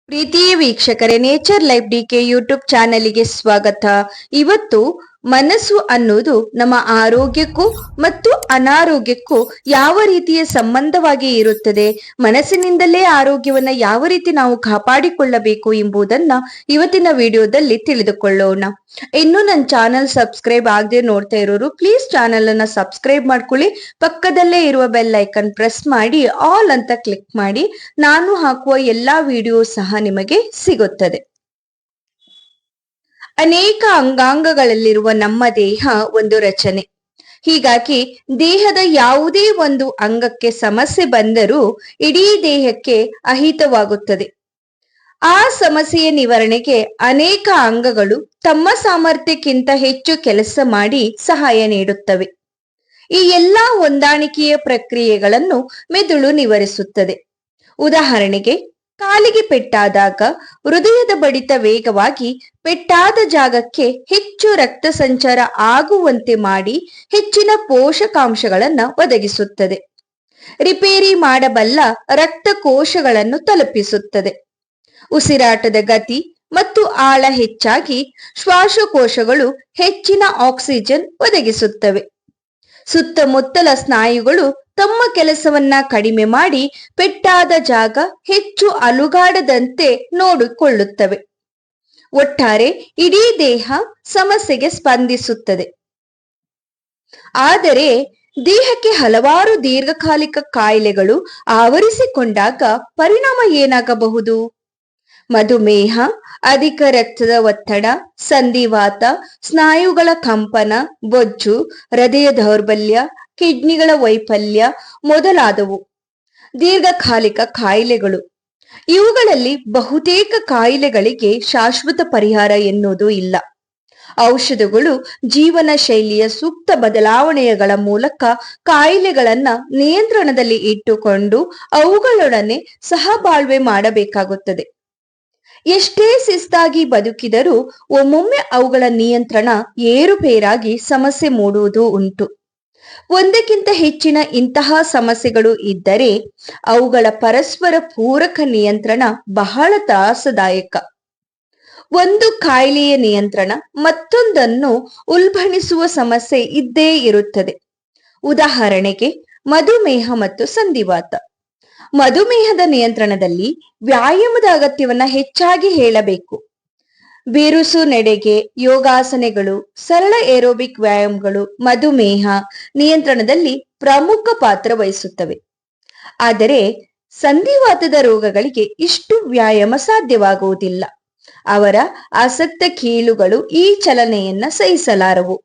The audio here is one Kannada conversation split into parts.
ಪ್ರೀತಿಯ ವೀಕ್ಷಕರೇ, ನೇಚರ್ ಲೈಫ್ ಡಿಕೆ ಯೂಟ್ಯೂಬ್ ಚಾನೆಲ್ಗೆ ಸ್ವಾಗತ. ಇವತ್ತು ಮನಸ್ಸು ಅನ್ನೋದು ನಮ್ಮ ಆರೋಗ್ಯಕ್ಕೂ ಮತ್ತು ಅನಾರೋಗ್ಯಕ್ಕೂ ಯಾವ ರೀತಿಯ ಸಂಬಂಧವಾಗಿ ಇರುತ್ತದೆ, ಮನಸ್ಸಿನಿಂದಲೇ ಆರೋಗ್ಯವನ್ನ ಯಾವ ರೀತಿ ನಾವು ಕಾಪಾಡಿಕೊಳ್ಳಬೇಕು ಎಂಬುದನ್ನ ಇವತ್ತಿನ ವಿಡಿಯೋದಲ್ಲಿ ತಿಳಿದುಕೊಳ್ಳೋಣ. ಇನ್ನು ನನ್ನ ಚಾನೆಲ್ ಸಬ್ಸ್ಕ್ರೈಬ್ ಆಗದೆ ನೋಡ್ತಾ ಇರೋರು ಪ್ಲೀಸ್ ಚಾನೆಲ್ ಅನ್ನ ಸಬ್ಸ್ಕ್ರೈಬ್ ಮಾಡ್ಕೊಳ್ಳಿ. ಪಕ್ಕದಲ್ಲೇ ಇರುವ ಬೆಲ್ ಐಕನ್ ಪ್ರೆಸ್ ಮಾಡಿ ಆಲ್ ಅಂತ ಕ್ಲಿಕ್ ಮಾಡಿ ನಾನು ಹಾಕುವ ಎಲ್ಲಾ ವಿಡಿಯೋ ಸಹ ನಿಮಗೆ ಸಿಗುತ್ತದೆ. ಅನೇಕ ಅಂಗಾಂಗಗಳಲ್ಲಿರುವ ನಮ್ಮ ದೇಹ ಒಂದು ರಚನೆ. ಹೀಗಾಗಿ ದೇಹದ ಯಾವುದೇ ಒಂದು ಅಂಗಕ್ಕೆ ಸಮಸ್ಯೆ ಬಂದರೂ ಇಡೀ ದೇಹಕ್ಕೆ ಅಹಿತವಾಗುತ್ತದೆ. ಆ ಸಮಸ್ಯೆಯ ನಿವಾರಣೆಗೆ ಅನೇಕ ಅಂಗಗಳು ತಮ್ಮ ಸಾಮರ್ಥ್ಯಕ್ಕಿಂತ ಹೆಚ್ಚು ಕೆಲಸ ಮಾಡಿ ಸಹಾಯ ನೀಡುತ್ತವೆ. ಈ ಎಲ್ಲಾ ಹೊಂದಾಣಿಕೆಯ ಪ್ರಕ್ರಿಯೆಗಳನ್ನು ಮೆದುಳು ನಿವಾರಿಸುತ್ತದೆ. ಉದಾಹರಣೆಗೆ, ಕಾಲಿಗೆ ಪೆಟ್ಟಾದಾಗ ಹೃದಯದ ಬಡಿತ ವೇಗವಾಗಿ ಪೆಟ್ಟಾದ ಜಾಗಕ್ಕೆ ಹೆಚ್ಚು ರಕ್ತ ಸಂಚಾರ ಆಗುವಂತೆ ಮಾಡಿ ಹೆಚ್ಚಿನ ಪೋಷಕಾಂಶಗಳನ್ನ ಒದಗಿಸುತ್ತದೆ. ರಿಪೇರಿ ಮಾಡಬಲ್ಲ ರಕ್ತ ಕೋಶಗಳನ್ನು ತಲುಪಿಸುತ್ತದೆ. ಉಸಿರಾಟದ ಗತಿ ಮತ್ತು ಆಳ ಹೆಚ್ಚಾಗಿ ಶ್ವಾಸಕೋಶಗಳು ಹೆಚ್ಚಿನ ಆಕ್ಸಿಜನ್ ಒದಗಿಸುತ್ತವೆ. ಸುತ್ತಮುತ್ತಲ ಸ್ನಾಯುಗಳು ತಮ್ಮ ಕೆಲಸವನ್ನ ಕಡಿಮೆ ಮಾಡಿ ಪೆಟ್ಟಾದ ಜಾಗ ಹೆಚ್ಚು ಅಲುಗಾಡದಂತೆ ನೋಡಿಕೊಳ್ಳುತ್ತವೆ. ಒಟ್ಟಾರೆ ಇಡೀ ದೇಹ ಸಮಸ್ಯೆಗೆ ಸ್ಪಂದಿಸುತ್ತದೆ. ಆದರೆ ದೇಹಕ್ಕೆ ಹಲವಾರು ದೀರ್ಘಕಾಲಿಕ ಕಾಯಿಲೆಗಳು ಆವರಿಸಿಕೊಂಡಾಗ ಪರಿಣಾಮ ಏನಾಗಬಹುದು? ಮಧುಮೇಹ, ಅಧಿಕ ರಕ್ತದ ಒತ್ತಡ, ಸಂಧಿವಾತ, ಸ್ನಾಯುಗಳ ಕಂಪನ, ಬೊಜ್ಜು, ಹೃದಯ ದೌರ್ಬಲ್ಯ, ಕಿಡ್ನಿಗಳ ವೈಫಲ್ಯ ಮೊದಲಾದವು ದೀರ್ಘಕಾಲಿಕ ಕಾಯಿಲೆಗಳು. ಇವುಗಳಲ್ಲಿ ಬಹುತೇಕ ಕಾಯಿಲೆಗಳಿಗೆ ಶಾಶ್ವತ ಪರಿಹಾರ ಎನ್ನುವುದು ಇಲ್ಲ. ಔಷಧಗಳು ಜೀವನ ಶೈಲಿಯ ಸೂಕ್ತ ಬದಲಾವಣೆಗಳ ಮೂಲಕ ಕಾಯಿಲೆಗಳನ್ನ ನಿಯಂತ್ರಣದಲ್ಲಿ ಇಟ್ಟುಕೊಂಡು ಅವುಗಳೊಡನೆ ಸಹಬಾಳ್ವೆ ಮಾಡಬೇಕಾಗುತ್ತದೆ. ಎಷ್ಟೇ ಶಿಸ್ತಾಗಿ ಬದುಕಿದರೂ ಒಮ್ಮೊಮ್ಮೆ ಅವುಗಳ ನಿಯಂತ್ರಣ ಏರುಪೇರಾಗಿ ಸಮಸ್ಯೆ ಮೂಡುವುದು ಉಂಟು. ಒಂದಕ್ಕಿಂತ ಹೆಚ್ಚಿನ ಇಂತಹ ಸಮಸ್ಯೆಗಳು ಇದ್ದರೆ ಅವುಗಳ ಪರಸ್ಪರ ಪೂರಕ ನಿಯಂತ್ರಣ ಬಹಳ ತ್ರಾಸದಾಯಕ. ಒಂದು ಕಾಯಿಲೆಯ ನಿಯಂತ್ರಣ ಮತ್ತೊಂದನ್ನು ಉಲ್ಬಣಿಸುವ ಸಮಸ್ಯೆ ಇದ್ದೇ ಇರುತ್ತದೆ. ಉದಾಹರಣೆಗೆ, ಮಧುಮೇಹ ಮತ್ತು ಸಂಧಿವಾತ. ಮಧುಮೇಹದ ನಿಯಂತ್ರಣದಲ್ಲಿ ವ್ಯಾಯಾಮದ ಅಗತ್ಯವನ್ನ ಹೆಚ್ಚಾಗಿ ಹೇಳಬೇಕು. ಬಿರುಸು ನಡೆಗೆ, ಯೋಗಾಸನೆಗಳು, ಸರಳ ಏರೋಬಿಕ್ ವ್ಯಾಯಾಮಗಳು ಮಧುಮೇಹ ನಿಯಂತ್ರಣದಲ್ಲಿ ಪ್ರಮುಖ ಪಾತ್ರ ವಹಿಸುತ್ತವೆ. ಆದರೆ ಸಂಧಿವಾತದ ರೋಗಗಳಿಗೆ ಇಷ್ಟು ವ್ಯಾಯಾಮ ಸಾಧ್ಯವಾಗುವುದಿಲ್ಲ. ಅವರ ಆಸಕ್ತ ಕೀಲುಗಳು ಈ ಚಲನೆಯನ್ನ ಸಹಿಸಲಾರವು.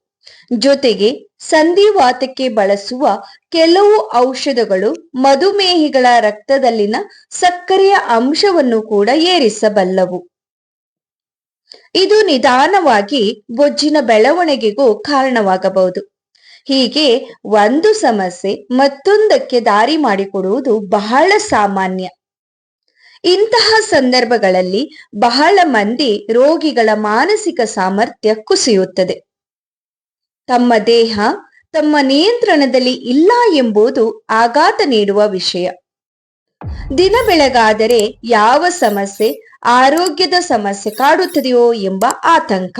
ಜೊತೆಗೆ ಸಂಧಿವಾತಕ್ಕೆ ಬಳಸುವ ಕೆಲವು ಔಷಧಗಳು ಮಧುಮೇಹಿಗಳ ರಕ್ತದಲ್ಲಿನ ಸಕ್ಕರೆಯ ಅಂಶವನ್ನು ಕೂಡ ಏರಿಸಬಲ್ಲವು. ಇದು ನಿಧಾನವಾಗಿ ಬೊಜ್ಜಿನ ಬೆಳವಣಿಗೆಗೂ ಕಾರಣವಾಗಬಹುದು. ಹೀಗೆ ಒಂದು ಸಮಸ್ಯೆ ಮತ್ತೊಂದಕ್ಕೆ ದಾರಿ ಮಾಡಿಕೊಡುವುದು ಬಹಳ ಸಾಮಾನ್ಯ. ಇಂತಹ ಸಂದರ್ಭಗಳಲ್ಲಿ ಬಹಳ ಮಂದಿ ರೋಗಿಗಳ ಮಾನಸಿಕ ಸಾಮರ್ಥ್ಯ ಕುಸಿಯುತ್ತದೆ. ತಮ್ಮ ದೇಹ ತಮ್ಮ ನಿಯಂತ್ರಣದಲ್ಲಿ ಇಲ್ಲ ಎಂಬುದು ಆಘಾತ ನೀಡುವ ವಿಷಯ. ದಿನ ಬೆಳಗಾದರೆ ಯಾವ ಸಮಸ್ಯೆ, ಆರೋಗ್ಯದ ಸಮಸ್ಯೆ ಕಾಡುತ್ತದೆಯೋ ಎಂಬ ಆತಂಕ,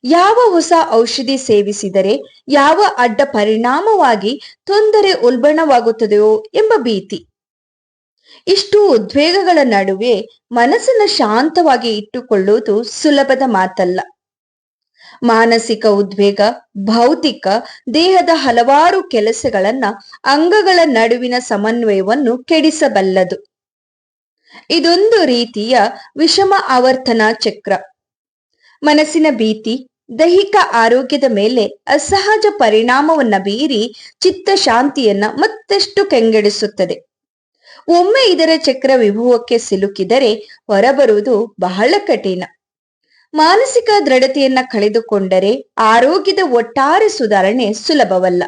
ಯಾವ ಹೊಸ ಔಷಧಿ ಸೇವಿಸಿದರೆ ಯಾವ ಅಡ್ಡ ಪರಿಣಾಮವಾಗಿ ತೊಂದರೆ ಉಲ್ಬಣವಾಗುತ್ತದೆಯೋ ಎಂಬ ಭೀತಿ. ಇಷ್ಟು ಉದ್ವೇಗಗಳ ನಡುವೆ ಮನಸ್ಸನ್ನು ಶಾಂತವಾಗಿ ಇಟ್ಟುಕೊಳ್ಳುವುದು ಸುಲಭದ ಮಾತಲ್ಲ. ಮಾನಸಿಕ ಉದ್ವೇಗ ಭೌತಿಕ ದೇಹದ ಹಲವಾರು ಕೆಲಸಗಳನ್ನ ಅಂಗಗಳ ನಡುವಿನ ಸಮನ್ವಯವನ್ನು ಕೆಡಿಸಬಲ್ಲದು. ಇದೊಂದು ರೀತಿಯ ವಿಷಮ ಆವರ್ತನ ಚಕ್ರ. ಮನಸ್ಸಿನ ಭೀತಿ ದೈಹಿಕ ಆರೋಗ್ಯದ ಮೇಲೆ ಅಸಹಜ ಪರಿಣಾಮವನ್ನ ಬೀರಿ ಚಿತ್ತ ಶಾಂತಿಯನ್ನ ಮತ್ತಷ್ಟು ಕೆಂಗೆಡಿಸುತ್ತದೆ. ಒಮ್ಮೆ ಇದರ ಚಕ್ರ ವಿಭವಕ್ಕೆ ಸಿಲುಕಿದರೆ ಹೊರಬರುವುದು ಬಹಳ ಕಠಿಣ. ಮಾನಸಿಕ ದೃಢತೆಯನ್ನ ಕಳೆದುಕೊಂಡರೆ ಆರೋಗ್ಯದ ಒಟ್ಟಾರೆ ಸುಧಾರಣೆ ಸುಲಭವಲ್ಲ.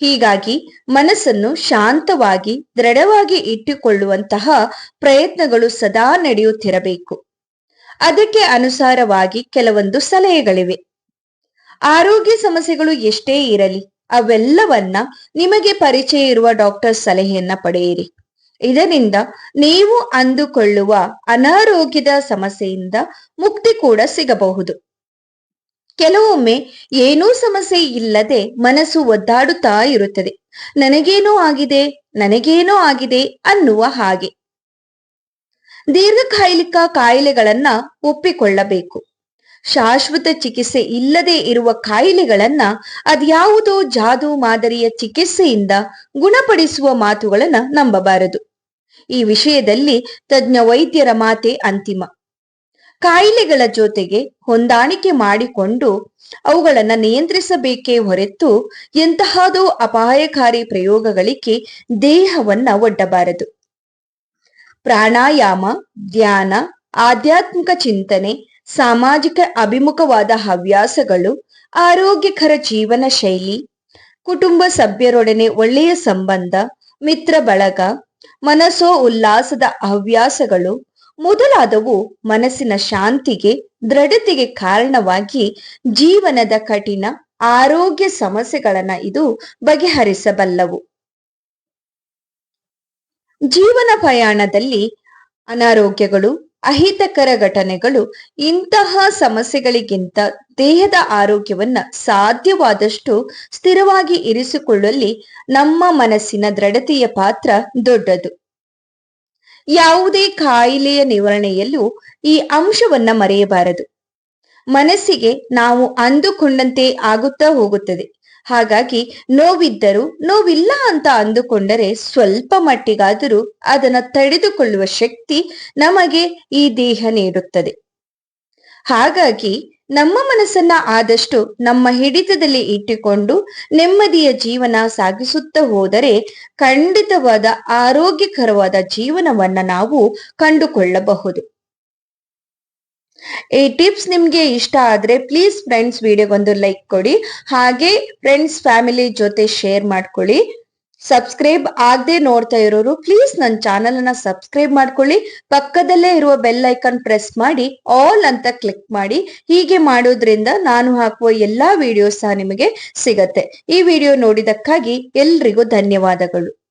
ಹೀಗಾಗಿ ಮನಸ್ಸನ್ನು ಶಾಂತವಾಗಿ ದೃಢವಾಗಿ ಇಟ್ಟುಕೊಳ್ಳುವಂತಹ ಪ್ರಯತ್ನಗಳು ಸದಾ ನಡೆಯುತ್ತಿರಬೇಕು. ಅದಕ್ಕೆ ಅನುಸಾರವಾಗಿ ಕೆಲವೊಂದು ಸಲಹೆಗಳಿವೆ. ಆರೋಗ್ಯ ಸಮಸ್ಯೆಗಳು ಎಷ್ಟೇ ಇರಲಿ ಅವೆಲ್ಲವನ್ನ ನಿಮಗೆ ಪರಿಚಯ ಇರುವ ಡಾಕ್ಟರ್ ಸಲಹೆಯನ್ನ ಪಡೆಯಿರಿ. ಇದರಿಂದ ನೀವು ಅಂದುಕೊಳ್ಳುವ ಅನಾರೋಗ್ಯದ ಸಮಸ್ಯೆಯಿಂದ ಮುಕ್ತಿ ಕೂಡ ಸಿಗಬಹುದು. ಕೆಲವೊಮ್ಮೆ ಏನೂ ಸಮಸ್ಯೆ ಇಲ್ಲದೆ ಮನಸ್ಸು ಒದ್ದಾಡುತ್ತಾ ಇರುತ್ತದೆ. ನನಗೇನೋ ಆಗಿದೆ ಅನ್ನುವ ಹಾಗೆ. ದೀರ್ಘಕಾಲಿಕ ಕಾಯಿಲೆಗಳನ್ನ ಒಪ್ಪಿಕೊಳ್ಳಬೇಕು. ಶಾಶ್ವತ ಚಿಕಿತ್ಸೆ ಇಲ್ಲದೆ ಇರುವ ಕಾಯಿಲೆಗಳನ್ನ ಅದ್ಯಾವುದೋ ಜಾದು ಮಾದರಿಯ ಚಿಕಿತ್ಸೆಯಿಂದ ಗುಣಪಡಿಸುವ ಮಾತುಗಳನ್ನ ನಂಬಬಾರದು. ಈ ವಿಷಯದಲ್ಲಿ ತಜ್ಞ ವೈದ್ಯರ ಮಾತೆ ಅಂತಿಮ. ಕಾಯಿಲೆಗಳ ಜೊತೆಗೆ ಹೊಂದಾಣಿಕೆ ಮಾಡಿಕೊಂಡು ಅವುಗಳನ್ನ ನಿಯಂತ್ರಿಸಬೇಕೇ ಹೊರತು ಎಂತಹದೋ ಅಪಾಯಕಾರಿ ಪ್ರಯೋಗಗಳಿಗೆ ದೇಹವನ್ನ ಒಡ್ಡಬಾರದು. ಪ್ರಾಣಾಯಾಮ, ಧ್ಯಾನ, ಆಧ್ಯಾತ್ಮಿಕ ಚಿಂತನೆ, ಸಾಮಾಜಿಕ ಅಭಿಮುಖವಾದ ಹವ್ಯಾಸಗಳು, ಆರೋಗ್ಯಕರ ಜೀವನ ಶೈಲಿ, ಕುಟುಂಬ ಸಭ್ಯರೊಡನೆ ಒಳ್ಳೆಯ ಸಂಬಂಧ, ಮಿತ್ರ ಬಳಗ, ಮನಸ್ಸೋ ಉಲ್ಲಾಸದ ಹವ್ಯಾಸಗಳು ಮೊದಲಾದವು ಮನಸ್ಸಿನ ಶಾಂತಿಗೆ, ದೃಢತೆಗೆ ಕಾರಣವಾಗಿ ಜೀವನದ ಕಠಿಣ ಆರೋಗ್ಯ ಸಮಸ್ಯೆಗಳನ್ನ ಇದು ಬಗೆಹರಿಸಬಲ್ಲವು. ಜೀವನ ಪ್ರಯಾಣದಲ್ಲಿ ಅನಾರೋಗ್ಯಗಳು, ಅಹಿತಕರ ಘಟನೆಗಳು ಇಂತಹ ಸಮಸ್ಯೆಗಳಿಗಿಂತ ದೇಹದ ಆರೋಗ್ಯವನ್ನ ಸಾಧ್ಯವಾದಷ್ಟು ಸ್ಥಿರವಾಗಿ ಇರಿಸಿಕೊಳ್ಳಲಿ ನಮ್ಮ ಮನಸ್ಸಿನ ದೃಢತೆಯ ಪಾತ್ರ ದೊಡ್ಡದು. ಯಾವುದೇ ಕಾಯಿಲೆಯ ನಿವಾರಣೆಯಲ್ಲೂ ಈ ಅಂಶವನ್ನ ಮರೆಯಬಾರದು. ಮನಸ್ಸಿಗೆ ನಾವು ಅಂದುಕೊಂಡಂತೆ ಆಗುತ್ತಾ ಹೋಗುತ್ತದೆ. ಹಾಗಾಗಿ ನೋವಿದ್ದರೂ ನೋವಿಲ್ಲ ಅಂತ ಅಂದುಕೊಂಡರೆ ಸ್ವಲ್ಪ ಮಟ್ಟಿಗಾದರೂ ಅದನ್ನ ತಡೆದುಕೊಳ್ಳುವ ಶಕ್ತಿ ನಮಗೆ ಈ ದೇಹ ನೀಡುತ್ತದೆ. ಹಾಗಾಗಿ ನಮ್ಮ ಮನಸ್ಸನ್ನ ಆದಷ್ಟು ನಮ್ಮ ಹಿಡಿತದಲ್ಲಿ ಇಟ್ಟುಕೊಂಡು ನೆಮ್ಮದಿಯ ಜೀವನ ಸಾಗಿಸುತ್ತಾ ಹೋದರೆ ಖಂಡಿತವಾದ ಆರೋಗ್ಯಕರವಾದ ಜೀವನವನ್ನ ನಾವು ಕಂಡುಕೊಳ್ಳಬಹುದು. ಈ ಟಿಪ್ಸ್ ನಿಮ್ಗೆ ಇಷ್ಟ ಆದ್ರೆ ಪ್ಲೀಸ್ ಫ್ರೆಂಡ್ಸ್ ವಿಡಿಯೋಗೊಂದು ಲೈಕ್ ಕೊಡಿ. ಹಾಗೆ ಫ್ರೆಂಡ್ಸ್ ಫ್ಯಾಮಿಲಿ ಜೊತೆ ಶೇರ್ ಮಾಡ್ಕೊಳ್ಳಿ. ಸಬ್ಸ್ಕ್ರೈಬ್ ಆಗದೆ ನೋಡ್ತಾ ಇರೋರು ಪ್ಲೀಸ್ ನನ್ನ ಚಾನಲ್ ಅನ್ನ ಸಬ್ಸ್ಕ್ರೈಬ್ ಮಾಡ್ಕೊಳ್ಳಿ. ಪಕ್ಕದಲ್ಲೇ ಇರುವ ಬೆಲ್ ಐಕಾನ್ ಪ್ರೆಸ್ ಮಾಡಿ ಆಲ್ ಅಂತ ಕ್ಲಿಕ್ ಮಾಡಿ. ಹೀಗೆ ಮಾಡೋದ್ರಿಂದ ನಾನು ಹಾಕುವ ಎಲ್ಲಾ ವಿಡಿಯೋಸ್ ಸಹ ನಿಮಗೆ ಸಿಗತ್ತೆ. ಈ ವಿಡಿಯೋ ನೋಡಿದಕ್ಕಾಗಿ ಎಲ್ರಿಗೂ ಧನ್ಯವಾದಗಳು.